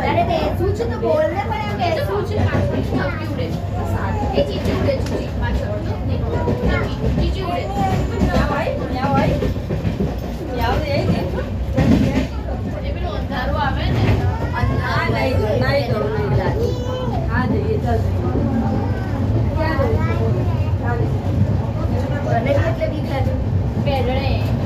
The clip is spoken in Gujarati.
અરે તે શું છે તો બોલ ને પણ એમ કે શું છે પાછળ ચીચી ઉડે એ ચીચી ઉડે ચીચી પાછળ ચીચી ઉડે એ પેલું અંધારું આવે ને અંધારું એટલે બીક લાગે પેડણે